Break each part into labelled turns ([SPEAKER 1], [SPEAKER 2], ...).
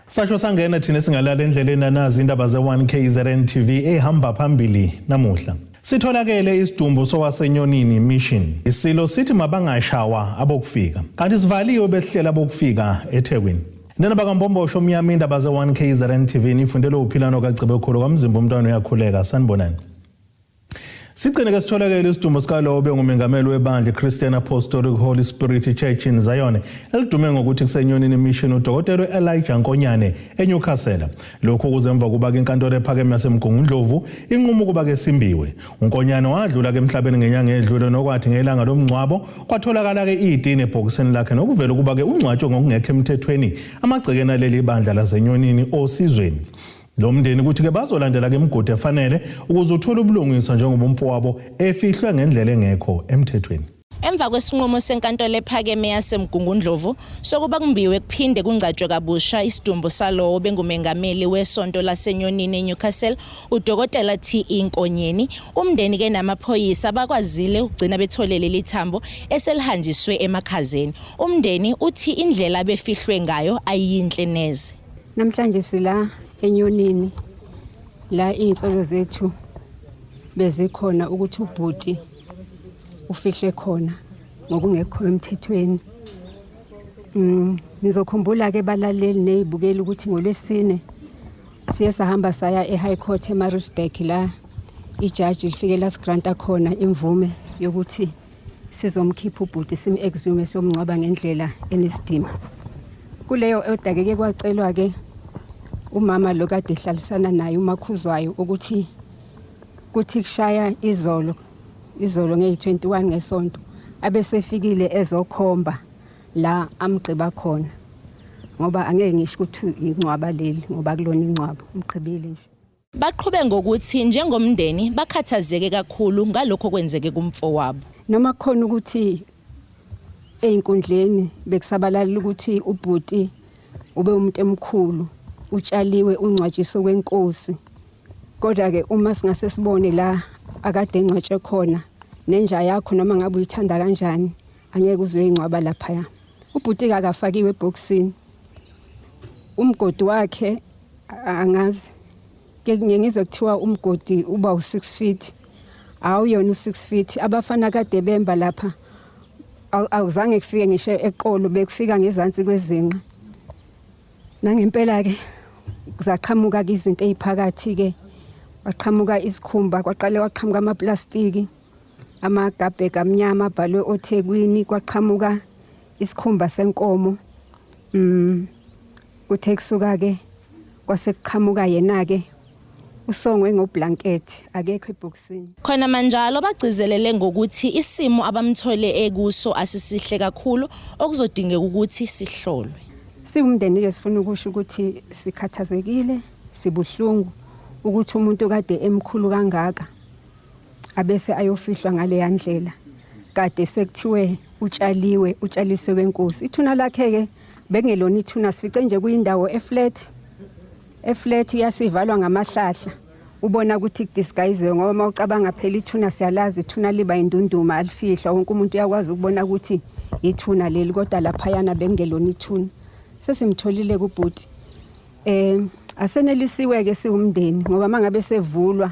[SPEAKER 1] Sasho sangena thina singalala endleleni nazi indaba ze1KZN TV ehamba phambili namuhla. Sitholakele isidumbu sowasenyonini mission. Isilo sithi mabangashawa abokufika. Kanti sivaliwe behlela abokufika eThekwini. Nena bakambombosho umnyama indaba ze1KZN TV nifundele uphilano kaCibekhulu kwamzimba umntwana uyakhuleka sanibonani. Sigcine ke sitholakele isidumbu sikalobe ngumengameli webandla Christian Apostolic Holy Spirit Church in Zion elidume ngokuthi kusenyonini mission uDokotela Elijah Nkonyane eNewcastle. Lokho kuzemva kuba inkantolo ephakeme yaseMgungundlovu inqumo kuba ke simbiwe. uNkonyane wadlula ke emhlabeni ngenyanga edlule nokwathi ngelanga lomngcwabo kwatholakala ke idini ebhokisini lakhe nokuvela kuba ke ungcwatshwe ngokungekho emthethweni amagcekena leli bandla lasenyonini osizweni. Lo mndeni kuthi ke bazolandela ke imigudu efanele ukuze uthola ubulungiswa njengoba umfowabo efihlwe ngendlela engekho emthethweni.
[SPEAKER 2] Emva kwesinqumo senkantolo ephakeme yaseMgungundlovu sokuba kumbiwe kuphinde kungcatshwe kabusha isidumbu salowo bengumengameli wesonto lasenyonini eNewcastle uDokotela T.E. Nkonyeni, umndeni ke namaphoyisa bakwazile ukugcina betholele lithambo eselihanjiswe emakhazeni. Umndeni uthi indlela befihlwe ngayo ayinhle neze.
[SPEAKER 3] Namhlanje sila enyonini la insolo zethu bezikhona ukuthi ubhuti ufihle khona ngokungekho emthethweni. Nizokhumbula ke balaleli nezibukeli ukuthi ngolwesine siye sahamba saya eHigh Court eMaritzburg la ijaji lifike lasigranta khona imvume yokuthi sizomkhipha ubhuti sim-exhume somngcwaba ngendlela enesidima. Kuleyo odakeke kwacelwa ke umama lo kade ehlalisana naye umakhuzwayo ukuthi kuthi kushaya izolo nge-21 ngesonto abesefikile ezokhomba la amgqiba khona ngoba angeke ngisho ukuthi ingcwaba leli ngoba kulona ingcwaba umgqibile nje.
[SPEAKER 2] Baqhube ngokuthi njengomndeni bakhathazeke kakhulu ngalokho kwenzeke kumfowabo.
[SPEAKER 3] Noma khona ukuthi einkundleni bekusabalala ukuthi ubhuti ube umuntu emkhulu utshaliwe ungcwatshiso kwenkosi. Kodwa ke uma singase sibone la akade engcwatshwe khona nenja yakho noma ngabe uyithanda kanjani angeke uzwe ingcwaba lapha. Ubhuti akafakiwe eboxini. Umgodi wakhe angazi ke ngiyengizwe kuthiwa umgodi uba u6 feet. Awuyona u6 feet. Abafana kade bemba lapha awuzange kufike ngisho eqolo bekufika ngezansi kwezinqa. Nangempela ke kuzaqhamuka izinto eziphakathi ke waqhamuka isikhumba kwaqale waqhamuka amaplastiki amagabhe kamnyama abhalwe oThekwini kwaqhamuka isikhumba senkomo uthe kusuka ke kwasekuqhamuka yena ke usongwe ngoblanket akekho eboxini.
[SPEAKER 2] Khona manjalo bagcizelele ngokuthi isimo abamthole ekuso asisihle kakhulu okuzodingeka ukuthi sihlolwe.
[SPEAKER 3] Siwumndeni ke sifuna ukusho ukuthi sikhathazekile sibuhlungu ukuthi umuntu kade emkhulu kangaka abese ayofihlwa ngale yandlela kade sekuthiwe utshaliswe kwenkosi. Ithuna lakhe ke bengelona ithuna sifice nje kuyindawo eflat yasivalwa ngamahlahla ubona ukuthi kudisguise ngoba mawucabanga phela ithuna siyalazi ithuna liba indunduma alifihlwa wonke umuntu uyakwazi ukubona ukuthi ithuna leli kodwa lapha yana bengelona ithuna. Sesimtholile kubhuti asenelisiwe ke siwumndeni ngoba mangabe sevulwa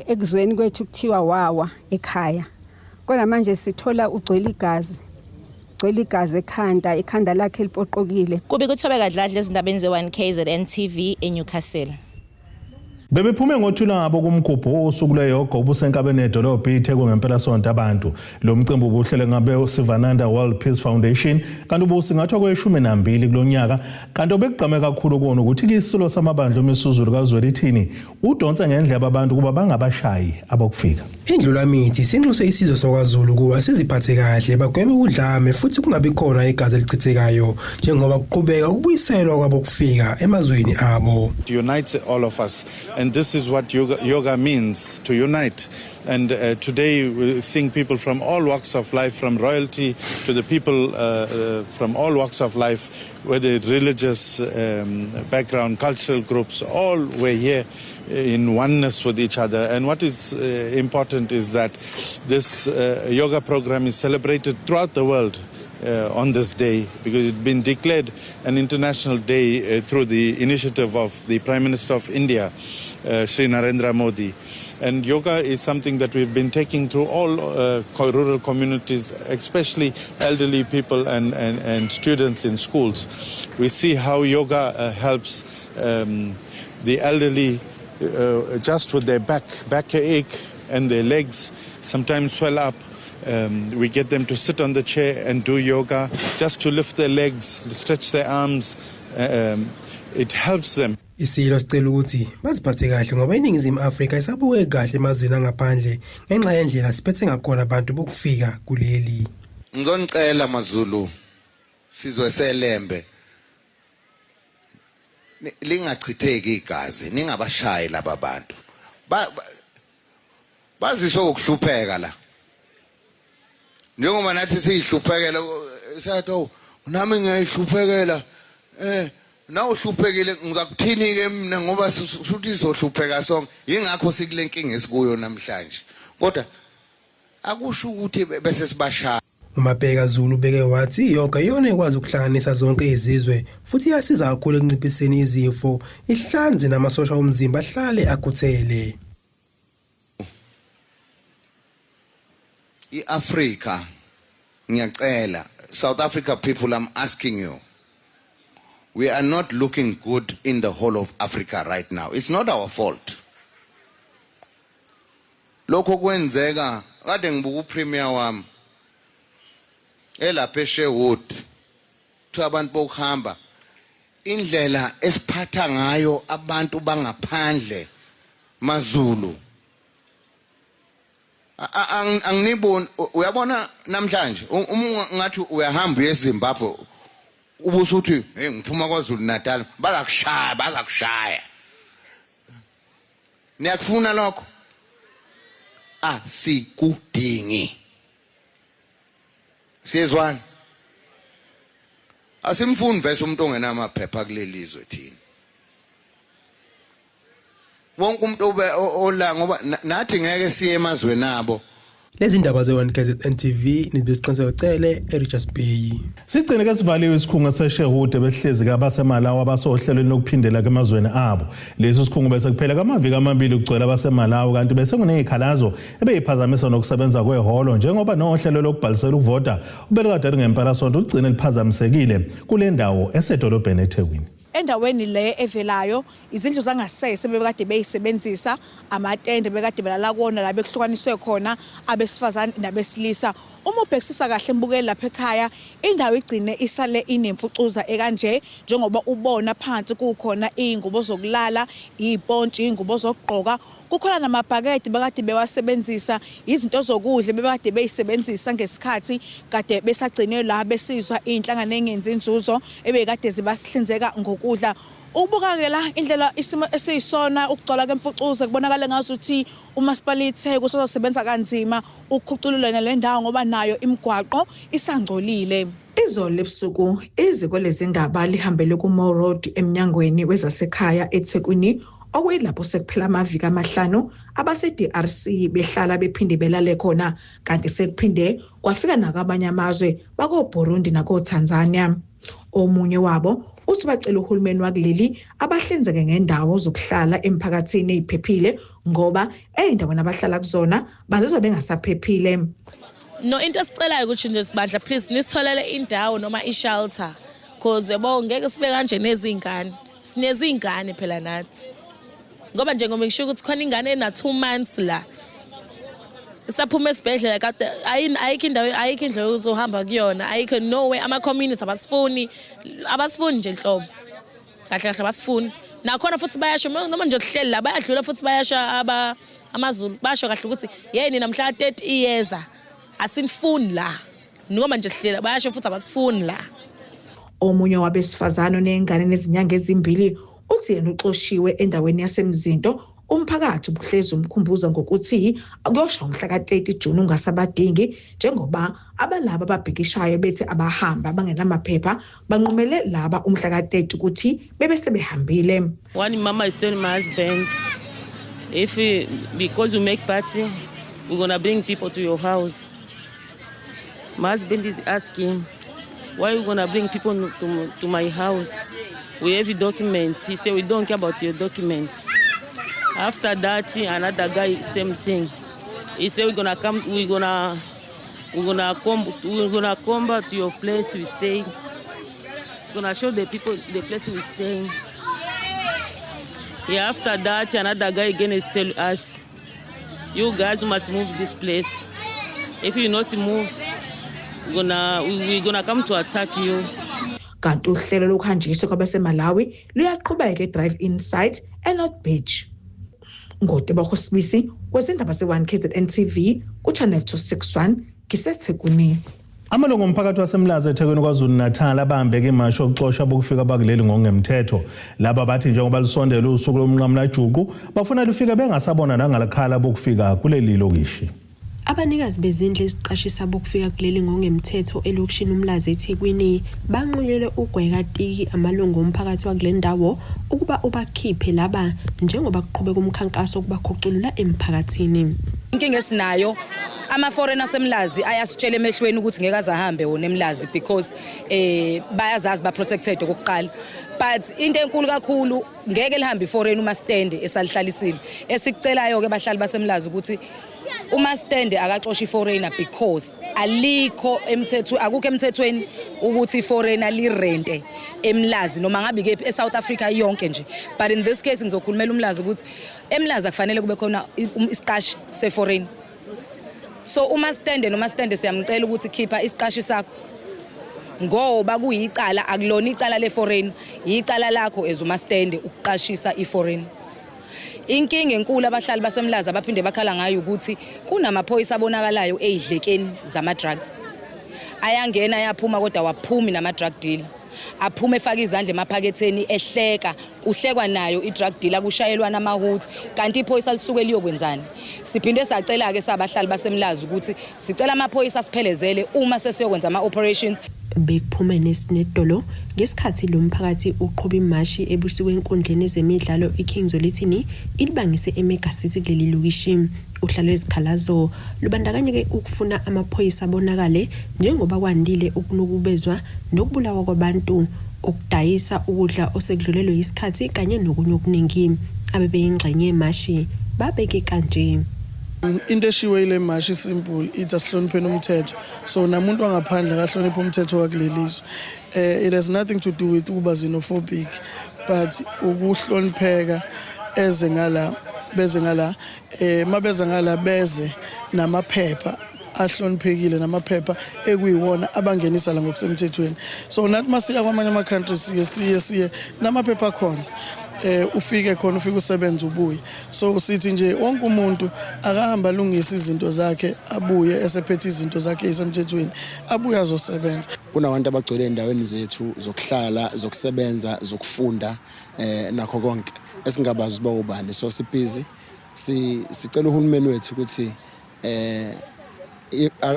[SPEAKER 3] ekuzweni kwethu kuthiwa wawa ekhaya kodwa manje sithola ugcwele igazi ekhanda lakhe lipoqokile.
[SPEAKER 2] Kube kuthobeka dladla ezindabeni ze1KZN TV eNewcastle.
[SPEAKER 1] Bebephume ngothula ngabo kumkhupho osuku leyogo obusenkabeni edolobha iThekwini ngempela sonto abantu. Lo mcimbi ubuhlele ngabe Sivananda World Peace Foundation kanti ubusingathwa kwe12 kulonyaka kanti obekugqame kakhulu kuona ukuthi isilo samabandla emisuzulu kaZweli ithini udonsa ngendlela abantu kuba bangabashayi abokufika.
[SPEAKER 4] Indlulamithi sinxuse isizwe sokwaZulu kuba siziphathe kahle bagweme udlame futhi kungabi khona igazi elichithekayo njengoba kuqhubeka ukubuyiselwa kwabokufika emazweni abo.
[SPEAKER 5] Unites all of us. And this is what yoga means, to unite. And today we're seeing people from all walks of life, from royalty to the people from all walks of life, whether religious background, cultural groups, all were here in oneness with each other. And what is important is that this yoga program is celebrated throughout the world. on this day, because it's been declared an international day through the initiative of the Prime Minister of India, Shri Narendra Modi. And yoga is something that we've been taking through all rural communities, especially elderly people and students in schools. We see how yoga helps the elderly just with their backache and their legs sometimes swell up. We get them to sit on the chair and do yoga, just to lift their legs, stretch their arms. It helps them.
[SPEAKER 4] Isilo sicela ukuthi baziphathe kahle ngoba iningizimu Afrika isabuke kahle emazweni angaphandle ngenxa yendlela siphethe ngakhona abantu bokufika kuleli.
[SPEAKER 6] Ngizonicela maZulu sizwe selembe lingachitheki igazi ningabashayi laba bantu bazisho ukuhlupheka la njengoba nathi sihluphekela sathi nami ngiyihluphekela na uhluphekile ngizakuthini ke mina ngoba suthi izohlupheka sonke ingakho sikule nkinga esikuyo namhlanje kodwa akusho ukuthi bese sibashaya.
[SPEAKER 4] uMabheka Zulu beke wathi yoga iyona ekwazi ukuhlanganisa zonke izizwe futhi iyasiza kakhulu ekunciphiseni izifo ihlanze namasosha omzimba ahlale akhuthele.
[SPEAKER 6] iAfrica ngiyacela South Africa people, I'm asking you, we are not looking good in the whole of Africa right now. It's not our fault. Lokho kwenzeka kade ngibuka uPremier wami elapha Sherwood thu abantu bokuhamba indlela esiphatha ngayo abantu bangaphandle maZulu angiboni uyabona namhlanje ngathi uyahamba eZimbabwe ubusuthi hey ngiphuma kwaZulu Natal bazakushaya niyakufuna lokho asikudingi siyezwana asimfuni vese umuntu ongenamaphepha kulelizwe thina wonke umuntu ola ngoba nathi ngeke siye emazweni abo.
[SPEAKER 4] Lezi ndaba ze1 KZN TV nizibesiqiniseko cele eRichards Bay.
[SPEAKER 1] Sigcine ke sivaliwe isikhungo seSherwood behlezi kabasemalawi abasohlelweni lokuphindela emazweni abo. Leso sikhungo bese kuphela kamaviki amabili ukugcwela abasemalawi kanti bese kunezikhalazo ebeyiphazamisa nokusebenza kwehholo njengoba nohlelo lokubhalisela ukuvota ubelekade ngempela sonto ugcine liphazamisekile kule ndawo esedolobheni eThekwini.
[SPEAKER 7] Endaweni le evelayo izindlu zangasese bebekade beyisebenzisa amatende bekade belala kuona la bekuhlukaniswe khona abesifazane nabesilisa. Uma ubhekisisa kahle embukeli lapha ekhaya indawo igcine isale inemfucuza ekanje njengoba ubona phansi kukhona izingubo zokulala, izipontshi, izingubo zokugqoka, kukhona namabhakede bekade bewasebenzisa, izinto zokudla bebekade beyisebenzisa ngesikhathi kade besagcine la besizwa inhlangano engenzi inzuzo ebekade zibasihlinzeka ngokudla. Ukubuka-ke la indlela isimo esiyisona ukugcwala kwemfucuza kubonakala ngazuthi uMasipalite kusebenza kanzima ukukhuculula le ndawo ngoba nayo imigwaqo isangcolile. Izolo ebusuku iziko lezindaba lihambele ku-Mall Road emnyangweni wezasekhaya eThekwini okuyilapho sekuphela amaviki amahlanu abase-DRC behlala bephinde belale khona kanti sekuphinde kwafika nakwabanye amazwe bako-Burundi nako-Tanzania. Omunye wabo uthi bacela uhulumeni wakuleli abahlinzeke ngendawo zokuhlala emphakathini eziphephile ngoba eyindaweni abahlala kuzona bazizwa bengasaphephile.
[SPEAKER 2] No into esicelayo ukuthi nje sibandla please nisitholele indawo noma ishelter because yabo ngeke sibe kanje nezingane. Sinezingane phela nathi. Ngoba njengoba ngisho ukuthi khona ingane ena 2 months la. Isaphuma esibhedlela kade ayikho indawo ayikho indlela uzohamba kuyona ayikho no way ama community abasifuni nje inhlobo kahle kahle abasifuni nakhona futhi bayasho noma nje uhleli la bayadlula futhi bayasha amaZulu basho kahle ukuthi yeni namhla 30 years asinifuni la noma nje uhlela bayasho futhi abasifuni la.
[SPEAKER 7] Omunye wabesifazane onengane nezinyanga ezimbili uthi yena uxoshiwe endaweni yasemzinto umphakathi ubuhlezi umkhumbuza ngokuthi akuyosha umhla ka-30 June ungasabadingi njengoba abalabo ababhekishayo bethi abahamba bangenamaphepha banqumele laba umhla ka-30 ukuthi bebe sebehambile.
[SPEAKER 8] One mama is telling my husband, because you make party, we're gonna bring people to your house. My husband is asking, why you gonna bring people to my house? We have your documents. He said, we don't care about your documents. After that, another guy, same thing. He said, we're gonna come to your place we stay. We're gonna show the people the place we stay. Yeah, after that, another guy again is tell us, you guys must move this place. If you not move, we're gonna come to attack you.
[SPEAKER 9] Kanti uhlelo lokuhanjiswa kwabaseMalawi luyaqhubeka eDrive Inside eNorth Beach. Ngotebo Sibisi kwezindaba ze1KZN TV kuChannel 261 kiseThekwini.
[SPEAKER 1] Amalungu omphakathi wasemlaza eThekwini kwaZulu Natal abambeke imashi okuxosha bokufika bakuleli ngongemthetho. Laba bathi njengoba lisondela usuku lomnqamla juqu bafuna lufika bengasabona nangalakhala bokufika kuleli lokishi.
[SPEAKER 10] Abanikazi bezindlu eziqashisa bokufika kuleli ngongemthetho elokishini umlaza eThekwini banqunyelwe ugweka tiki amalungu omphakathi wakule ndawo ukuba ubakhiphe laba njengoba kuqhubeka umkhankaso ukubakhuculula emphakathini.
[SPEAKER 11] Inkinga esinayo ama foreigners eMlazi ayasitshela emehlweni ukuthi ngeke azahambe wona eMlazi because bayazazi ba protected okokuqala. But into enkulu kakhulu ngeke lihambe iforeign uma stand esalihlalisile. Esikucelayo ke bahlali baseMlazi ukuthi uma stand akaxoshi iforeigner because alikho emthetho akukho emthethweni ukuthi iforeigner li rente eMlazi noma ngabe ke eSouth Africa yonke nje. But in this case ngizokhulumela uMlazi ukuthi eMlazi akufanele kube khona isiqashi seforeign. So uma stand siyamcela ukuthi khipha isiqashi sakho ngoba kuyicala akulona icala leforeign icala lakho ezuma stand ukuqashisa iforeign. Inkinga enkulu abahlali baseMlaza abaphinde bakhala ngayo ukuthi kunamaphoyisa abonakalayo ezidlekeni zama drugs. Ayangena ayaphuma kodwa waphumi nama drug dealer. Aphume efaka izandla emaphaketheni ehleka kuhlekwa nayo i-drug dealer kushayelwa namahuthi kanti iphoyisa lisuke liyokwenzani. Siphinde sacela ke sabahlali baseMlazi ukuthi sicela amaphoyisa asiphelezele uma sesiyokwenza ama operations.
[SPEAKER 10] Bekuphume nesinedolo ngesikhathi lo mphakathi uqhubha imashi ebusuku enkundleni ezemidlalo iKings Olithini ilibangise eMega City kuleli lokishi. Uhlalo ezikhalazo lubandakanye ukufuna amaphoyisa abonakale njengoba kwandile ukunukubezwa nokubulawa kwabantu ukudayisa ukudla osekudlulelwe isikhathi kanye nokunye okuningi. Abebeyingxenye emashi babeke kanje.
[SPEAKER 12] Into eshiwe ile mashi simple ithi asihlonipheni umthetho so namuntu wangaphandle akahlonipha umthetho wakulelizwe. It has nothing to do with ukuba xenophobic but ukuhlonipheka eze ngala mabeze ngala beze namaphepha ahloniphekile namaphepha ekuyiwona abangenisa la ngokusemthethweni. So nathi masiya kwamanye ama countries siye namaphepha khona. Ufike khona ufike usebenza ubuye so sithi nje wonke umuntu akahamba lungisa izinto zakhe abuye esephethe izinto zakhe esemthethweni abuye azosebenza.
[SPEAKER 13] Kunabantu abagcwele endaweni zethu zokuhlala zokusebenza zokufunda nakho konke esingabazi uba ubani so sibhizi sicela uhulumeni wethu ukuthi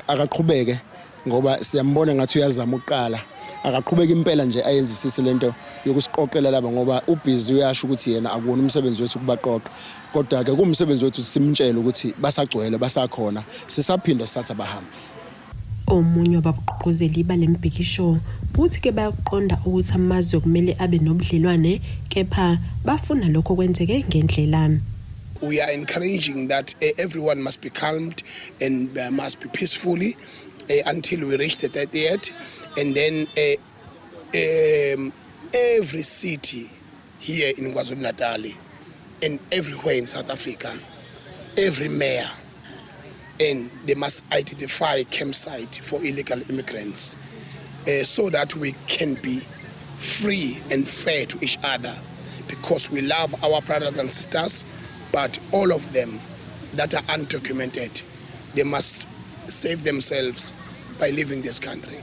[SPEAKER 13] akaqhubeke ngoba siyambona ngathi uyazama uqala akaqhubeka impela nje ayenzisise lento yokusiqoqela laba ngoba ubhizi uyasho ukuthi yena akuwona umsebenzi wethu kubaqoqa kodwa ke kumsebenzi wethu simtshela ukuthi basagcwele basakhona sisaphinda sithatha bahamba.
[SPEAKER 10] Omunye wabaqoqozeli balembhikisho uthi ke bayaqonda ukuthi amazwe kumele abe nobudlelwane kepha bafuna lokho kwenzeke ngendlela.
[SPEAKER 14] We are encouraging that everyone must be calmed and must be peacefully until we reach the 30th. And then every city here in KwaZulu-Natal and everywhere in South Africa, every mayor, and they must identify a campsite for illegal immigrants so that we can be free and fair to each other because we love our brothers and sisters, but all of them that are undocumented, they must save themselves by leaving this country.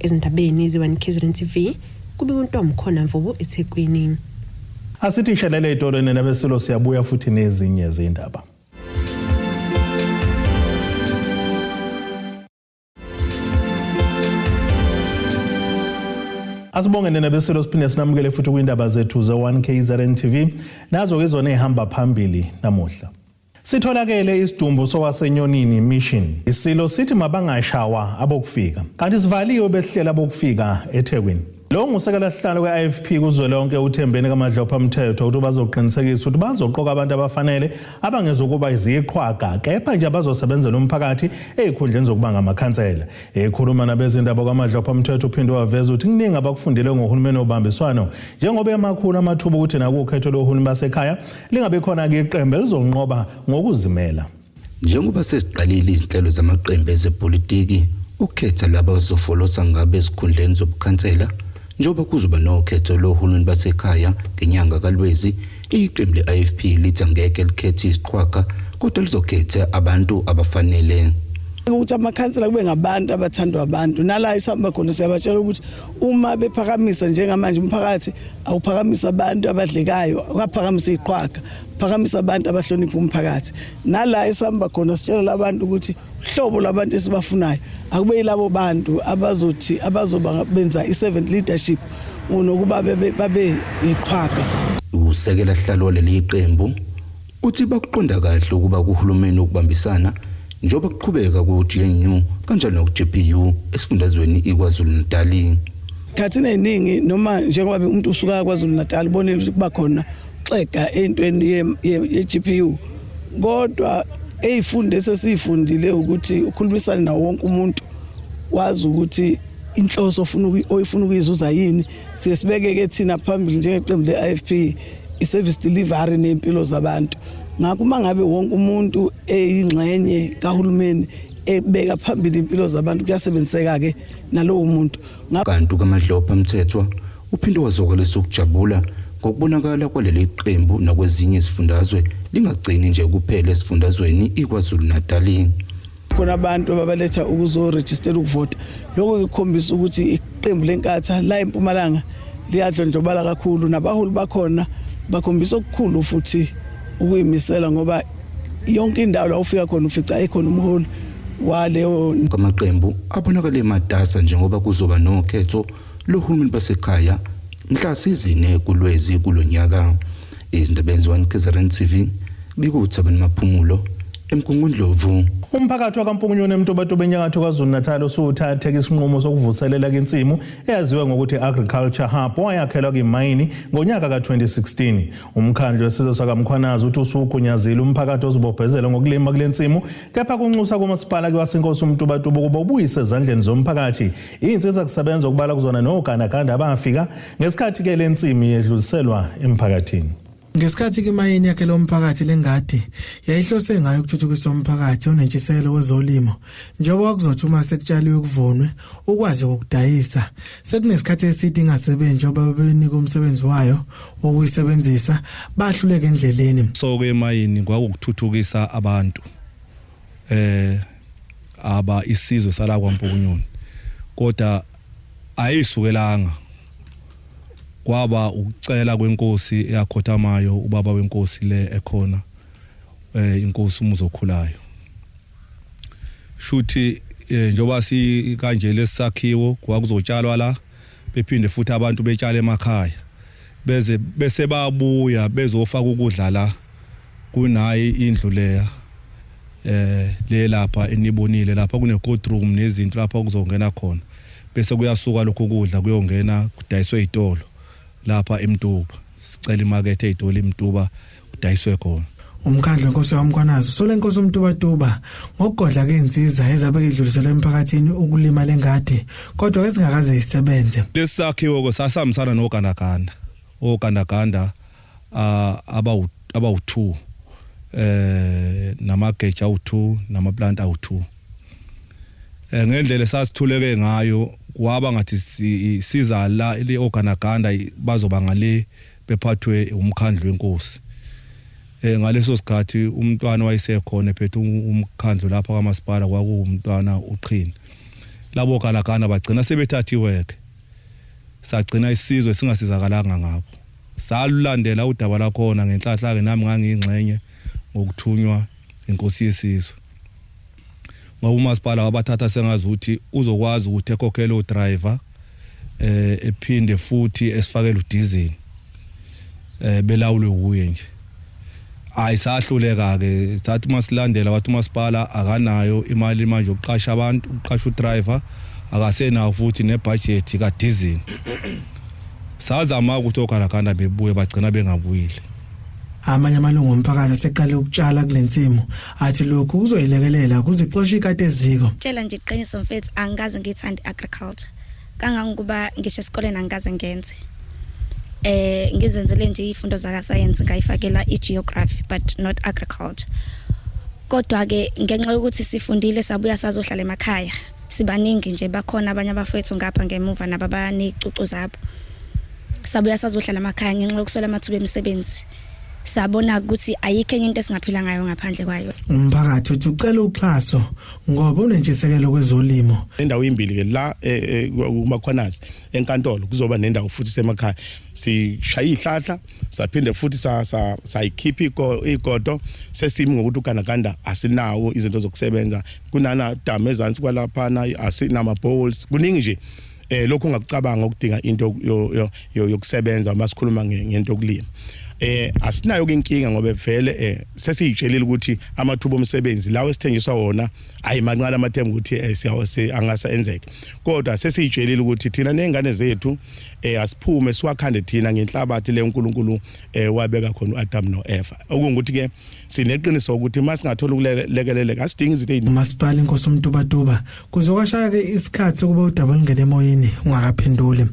[SPEAKER 10] Ezindabeni ze1KZN TV kubika uNtombi khona Mvubu eThekwini.
[SPEAKER 1] Asithi shelele itoreni nabesilo siyabuya futhi nezinye izindaba. Asibongene nabesilo siphinde sinamukele futhi kwindaba zethu ze1KZN TV nazo ke zona ehamba phambili namuhla. Sitholakele isidumbu sowasenyonini Mission. Isilo sithi mabangashawa abokufika. Kanti sivaliwe behlela abokufika eThekwini. Lo ngusekela sihlalo kwe-IFP kuzwelonke uThembeni kaMadlopha Mthetho ukuthi bazoqinisekisa ukuthi bazoqoka abantu abafanele abangezokuba iziqhwaga kepha nje abazosebenzela umphakathi ezikhundleni zokuba ngamakhansela. Ekhuluma nabezindaba kaMadlopha Mthetho uphinde waveza ukuthi kuningi abakufundile ngohulumeni obambiswano njengoba emakhulu amathuba ukuthi nakukhetho lohulumeni basekhaya lingabe khona ke iqembu elizonqoba ngokuzimela.
[SPEAKER 15] Njengoba sesiqalile izinhlelo zamaqembu ezepolitiki ukhetha laba bazofolosa ngabe ezikhundleni zobukhansela njengoba kuzoba nokhetho lohulumeni basekhaya ngenyanga kaLwezi iqembu le-IFP lithi angeke likhethe isiqhwaga kodwa lizokhetha abantu abafanele
[SPEAKER 12] ukuthi amakhansela kube ngabantu abathandwa abantu nala isihamba khona siyabatshela ukuthi uma bephakamisa njengamanje umphakathi awuphakamisa abantu abadlekayo akaphakamisa iqhwaga phakamisa abantu abahlonipha umphakathi nala isihamba khona sitshela abantu ukuthi uhlobo labantu esibafunayo akube yilabo bantu abazothi abazoba benza i-servant leadership unokuba babe iqhwaga.
[SPEAKER 15] Usekela sihlalo leli iqembu uthi bakuqonda kahle ukuba kuhulumeni ukubambisana njengoba kuqhubeka ku-GNU kanjalo ku-GPU esifundazweni iKwaZulu-Natal.
[SPEAKER 12] Khathini eningi noma njengoba umuntu usuka kwaZulu-Natal bonile ukuthi kuba khona xega entweni ye-GPU kodwa eyifunde sesifundile ukuthi ukhulumisana nawo wonke umuntu wazi ukuthi inhloso oyifuna ukuyizuza yini siyesibekeke thina phambili njengeqembu le-IFP i-service delivery nempilo zabantu. Ngakho mangabe wonke umuntu eyingxenye kahulumeni ebeka phambili impilo zabantu kuyasebenziseka ke nalowo muntu.
[SPEAKER 15] Kanti kaMadlopha Mthetho uphinde wazokalisa ukujabula ngokubonakala kwaleli qembu nakwezinye izifundazwe lingagcini nje kuphela esifundazweni iKwaZulu-Natal.
[SPEAKER 12] Khona abantu abaletha ukuzoregister ukuvota lokho kukhombisa ukuthi iqembu lenkatha la eMpumalanga liyadlondlobala kakhulu nabaholi bakhona bakhombisa okukhulu futhi ukuyimisela ngoba yonke indawo la ufika khona ufica ekhona umholi waleyo
[SPEAKER 15] amaqembu abonakala ematasa njengoba kuzoba nokhetho lohulumeni basekhaya mhla sizine kuLwezi kulonyaka. Izindaba ezenziwa KZN TV bikuthabani maphumulo eMkungundlovu.
[SPEAKER 1] Umphakathi waKaMpungunyoni eMtobatoba enyakatho KwaZulu-Natal usuthathe isinqumo sokuvuselela insimu eyaziwa ngokuthi Agriculture Hub owayakhelwa kwimayini ngonyaka ka2016. Umkhandlu wesizwe sakaMkhwanazi uthi usugunyazile umphakathi ozibophelezela ngokulima kule nsimu kepha kunxusa kumasipala kwaSenkosi uMtobatoba ukuba ubuyise ezandleni zomphakathi insiza kusebenza ukubala kuzona nogandaganda abafika ngesikhathi ke le nsimu yedluliselwa emphakathini.
[SPEAKER 16] Ngesikhathi imayini yakhe lomphakathi lengadi yayihlose ngayo ukuthuthukisa umphakathi onentshisekelo kwezolimo njengoba kuzothi uma sekutshaliwe kuvunwe ukwazi ukudayisa sekunesikhathi eside ingasebenzi njengoba bebenika umsebenzi wayo okuyisebenzisa bahluleke endleleni.
[SPEAKER 17] So ke imayini kwakuthuthukisa abantu aba isizwe sala kwaMpungunyoni kodwa ayisukelanga kwaba ukucela kwenkosi eyakhothamayo ubaba wenkosi le ekhona inkosi umuzokhulayo shuthi njoba si kanje lesakhiwo kwakuzotshalwa la bephinde futhi abantu betshale emakhaya bese babuya bezofaka ukudla la kunayi indlu leya le lapha enibonile lapha kune cold room nezinto lapha kuzongena khona bese kuyasuka lokho kudla kuyongena kudayiswe izitolo lapha eMtuba sicela imarket eyitolo eMtuba kudayiswe khona.
[SPEAKER 16] Umkhandlu wenkosi yaMkhwanazi solenkosi uMtubatuba ngokugodla keinsiza ezabeke idluliselwe emphakathini ukulima lengadi kodwa ezingakaze isebenze.
[SPEAKER 17] Lesakhiwo kosasamisana nogandaganda abawu2 namageja awu2 namaplant awu2 ngendlela sasithuleke ngayo kwaba ngathi siza la ile ogandaganda bazoba ngale bephathwe umkhandlu wenkosi. Ngaleso sikhathi umntwana wayesekhona ephethe umkhandlu lapha kwamasipala kwakuwumntwana uqhini labo ogandaganda bagcina sebethathiwe ke sagcina isizwe singasizakalanga ngabo salulandela udaba lakhona ngenhlahla ke nami ngangingxenye ngokuthunywa inkosi yesizwe ngoba umasipala wabathatha sengazi ukuthi uzokwazi ukuthi ekhokhele udriver ephinde futhi esifakele udiesel belawulwe kuye nje ayisahluleka ke sathi masilandela wathi umasipala akanayo imali manje yokuqasha abantu uqasha udriver akasenayo futhi nebudget ka diesel sazama ukuthi oGanaganda bebuye bagcina bengabuyile.
[SPEAKER 16] Amanye amalungu omphakathi aseqale ukutshala kulensimo athi lokhu kuzoyilekelela kuze ixoxe ikade eziko.
[SPEAKER 18] Tshela nje iqiniso mfethu angikaze ngithanda agriculture kangangokuba ngisho esikoleni angikaze ngenze. Ngizenzele nje izifundo zaka science ngayifakela igeography but not agriculture. Kodwa ke ngenxa yokuthi sifundile sabuya sazohlala emakhaya sibaningi nje bakhona abanye abafethu ngapha ngemuva nababanecucu zabo. Sabuya sazohlala emakhaya ngenxa yokuswela amathuba emisebenzi. Sabona ukuthi ayikho enye into esingaphila ngayo ngaphandle kwayo.
[SPEAKER 16] Umphakathi uthi ucela uxhaso ngoba unentshisekelo kwezolimo.
[SPEAKER 19] Indawo imbili ke la kumakhonasi enkantolo kuzoba nendawo futhi semakhaya sishaya ihlahla saphinde futhi sayikhipha igodo sesimi ngokuthi uGanaganda asinawo izinto zokusebenza kunana dam ezansi kwalaphana asinama bowls kuningi nje lokho ungakucabanga ukudinga into yokusebenza masikhuluma ngento yokulima. Asinayo inkinga ngoba vele sesiyitshelile ukuthi amathuba omsebenzi lawo esithengiswa wona ayimancane amathembu ukuthi siyawo angasenzeka. Kodwa sesiyitshelile ukuthi thina nezingane zethu asiphume siwakhande thina ngenhlabathi le uNkulunkulu wabeka khona uAdam noEva. Okungukuthi ke sineqiniso ukuthi masingathola ukulekeleleka asidinga izinto eziningi.
[SPEAKER 16] Umasipala inkosi uMtubatuba kuzokwashaya ke isikhathi sokuba udaba lingene emoyeni ungakaphendule.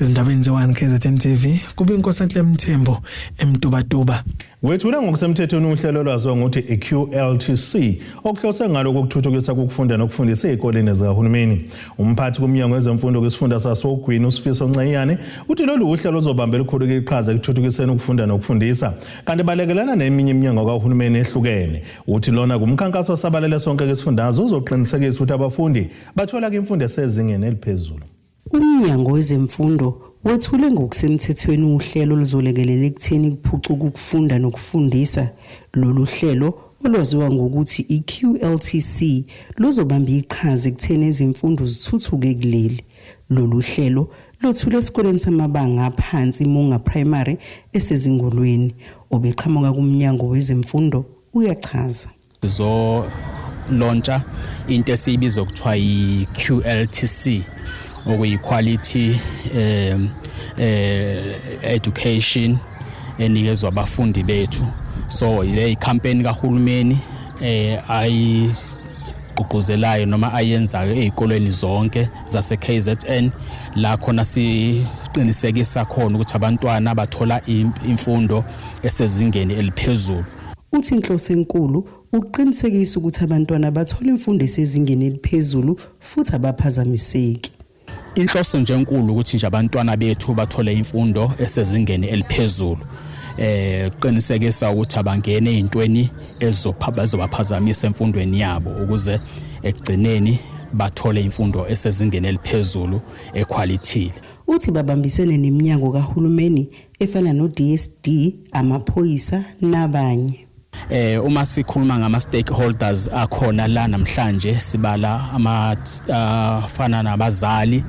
[SPEAKER 16] Ezindabeni ze1 KZN TV kuba inkosi enhle Mthembo eMtubatuba.
[SPEAKER 1] Wethula ngokusemthethweni uhlelo lwaziwa ngokuthi iQLTC okuhlose ngalo ukuthuthukisa ukufunda nokufundisa ezikoleni zikahulumeni. Umphathi kumnyango wezemfundo kwesifunda saSogwini uSifiso Ncayane uthi lolu uhlelo luzobamba elikhulu iqhaza ekuthuthukiseni ukufunda nokufundisa kanti balekelana neminye iminyango kahulumeni ehlukene. Uthi lona kumkhankaso osabalele sonke kwesifundazwe uzoqinisekisa ukuthi abafundi bathola imfundo esezingeni eliphezulu.
[SPEAKER 20] Umnyango wezemfundo wethule ngokusemthethweni uhlelo luzolekelela ekutheni kuphucuka ukufunda nokufundisa. Lolu hlelo olwaziwa ngokuthi iQLTC luzobamba iqhaza ekutheni izimfundo zithuthuke kuleli. Lolu hlelo lothule esikoleni samabanga aphansi Munga Primary esezingolweni. Obeqhamuka kumnyango wezemfundo uyachaza.
[SPEAKER 21] Launcha into esiyibiza ukuthiwa iQLTC okuyi-quality education enikezwa abafundi bethu. So le campaign kahulumeni ayigqugquzelayo noma ayenzayo ezikoleni zonke zase KZN la khona siqinisekisa khona ukuthi abantwana bathola imfundo esezingeni eliphezulu.
[SPEAKER 20] Uthi inhloso enkulu uqinisekisa ukuthi abantwana bathola imfundo esezingeni eliphezulu futhi abaphazamiseki.
[SPEAKER 21] Inhloso nje enkulu ukuthi nje abantwana bethu bathole imfundo esezingeni eliphezulu. Qinisekisa ukuthi abangene ezintweni ezobaphazamisa emfundweni yabo ukuze ekugcineni bathole imfundo esezingeni eliphezulu equality.
[SPEAKER 20] Uthi babambisene neminyango kahulumeni efana no-DSD, amaphoyisa nabanye.
[SPEAKER 21] Uma sikhuluma ngama stakeholders akhona la namhlanje sibala fana nabazali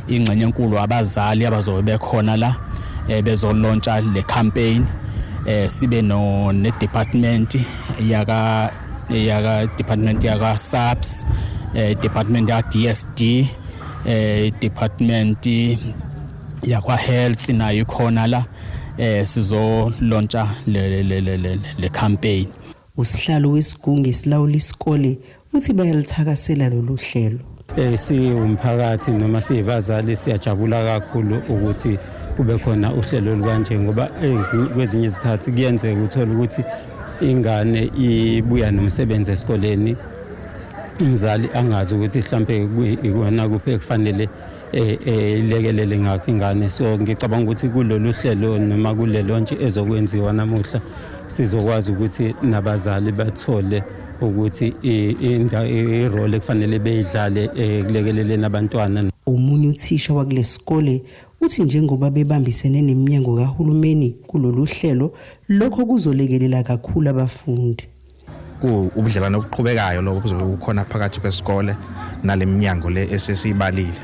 [SPEAKER 21] ingxenye enkulu abazali abazobe bekhona la bezolauncha le campaign. Sibe ne department yaka department yaka SAPS, department ya DSD, department yakwa health nayo khona la sizo launcha le campaign.
[SPEAKER 20] Usihlalo wesigungu esilawula isikole uthi bayalithakasela lolu hlelo.
[SPEAKER 22] Siwumphakathi noma siyibazali siyajabula kakhulu ukuthi kube khona uhlelo olukanje ngoba kwezinye izikhathi kuyenzeka uthola ukuthi ingane ibuya nomsebenzi esikoleni umzali angazi ukuthi mhlambe ikona kuphe kufanele ilekelele ngakho ingane. So ngicabanga ukuthi kulolu hlelo noma kulelo nje ezokwenziwa namuhla sizokwazi ukuthi nabazali bathole ukuthi irole ekufanele beyidlale kulekeleleni abantwana.
[SPEAKER 20] Umunye uthisha wakulesikole uthi njengoba bebambisene neminyango kahulumeni kulolu hlelo lokho kuzolekelela kakhulu abafundi.
[SPEAKER 23] Ubudlelwano obuqhubekayo lokho kuzobe kukhona phakathi kwesikole naleminyango le esesibalile.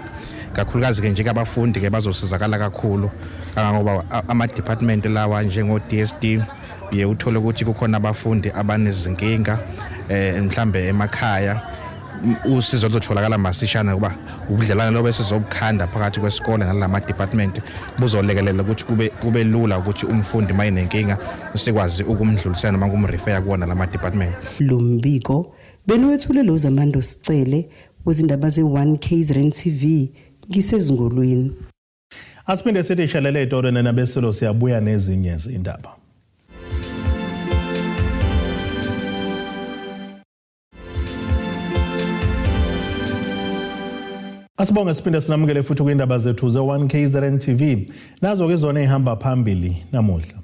[SPEAKER 23] Kakhulukazi ke nje abafundi ke bazosizakala kakhulu kangoba ama department lawa njengo DSD uye uthole ukuthi kukhona abafundi abanezinkinga mhlambe emakhaya usizo lutholakala masishana kuba ubudlelwane lobe sizobukhanda phakathi kwesikole nalama department buzolekelela ukuthi kube lula ukuthi umfundi mayinenkinga usikwazi ukumdlulisela noma kumrefer kuona lama department.
[SPEAKER 20] Lo mbiko benwethulelo zamando Sicele wezindaba ze1 KZN TV ngisezingolweni.
[SPEAKER 1] Asiphinde sithi shalele itoro nenabeselo siyabuya nezinye izindaba. Asibonge siphinde sinamukele futhi kwindaba zethu ze1 KZN TV. Nazo ke zona ehamba phambili namuhla.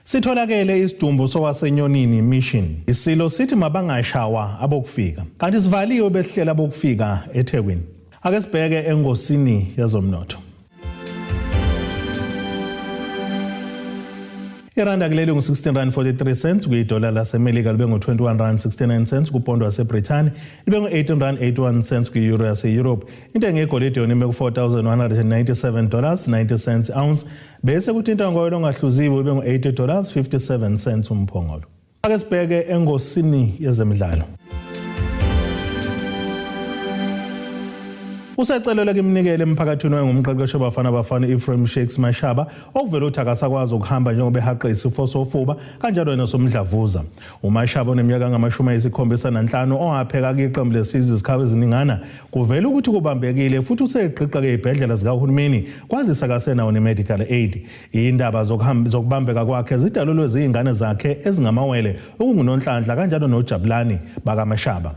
[SPEAKER 1] Sitholakele isidumbu sowasenyonini mission. Isilo sithi mabangashawa abokufika. Kanti sivaliwe besihlela abokufika eThekwini. Ake sibheke engosini yazomnotho. Iranda kuleli ngu-16.43 kuyidola lasemelika libe ngu-21.69 kupondo waseBrithani libe ngu-18.81 kuyi-euro yase-Europe. Intengo yegolide yona ime ku-$4,197.90 ounce bese kuthi intengo yoyilo ongahluziwe ibe ngu-$80.57 umphongolo. Ake sibheke engosini yezemidlalo. Usecelelwe kimnikele emphakathini wengumqeqeshi wabafana Ephraim Shakes Mashaba okuvela uthi akasakwazi ukuhamba njengoba ehaqe isifo sofuba kanjalo nesomdlavuza. uMashaba oneminyaka engama-75 owapheka kwiqembu lesizwe izikhawu eziningana kuvela ukuthi kubambekile futhi useqhiqa ezibhedlela zikahulumeni kwazisa kasenawo ne-medical aid. Indaba zokubambeka kwakhe zidalulwe ziyingane zakhe ezingamawele okungunonhlanhla kanjalo noJabulani bakaMashaba.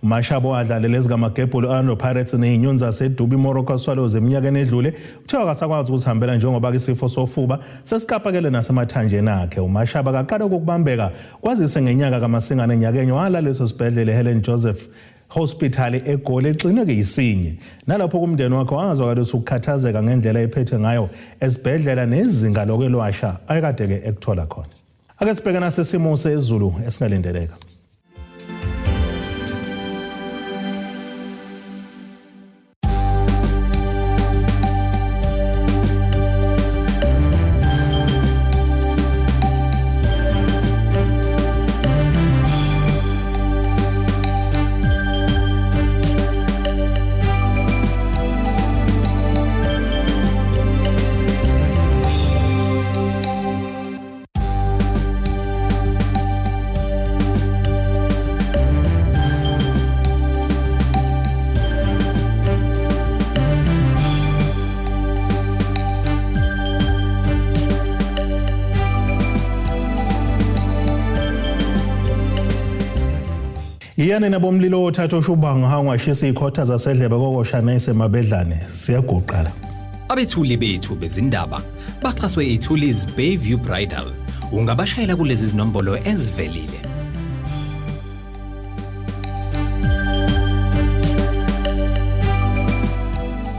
[SPEAKER 1] uMashaba wadlalela ezigamagebhulu ano Pirates nezinyoni zaseDubai Morocco Swallows eminyakeni edlule uthe akasakwazi ukuzihambela njengoba isifo sofuba sesikapakele nasemathanjeni akhe. uMashaba kaqala ukubambeka kwazise ngenyaka kaMasingana enyakeni wala leso sibhedlela Helen Joseph Hospital eGoli egcinwe kuyisinye. Nalapho kumndeni wakhe wazwakala ukukhathazeka ngendlela ephethe ngayo esibhedlela nezinga lokwelwasha ayekade ke ekuthola khona. Ake sibheke nasesimo sezulu esingalindeleka. Iyane nabomlilo othatha ushubanga hangwashisa ikhotha zasedlebe kokoshana esemabedlane siyaguqala.
[SPEAKER 3] Abethuli bethu bezindaba baxhaswe iThulis Bayview Bridal. Ungabashayela kulezi zinombolo ezivelile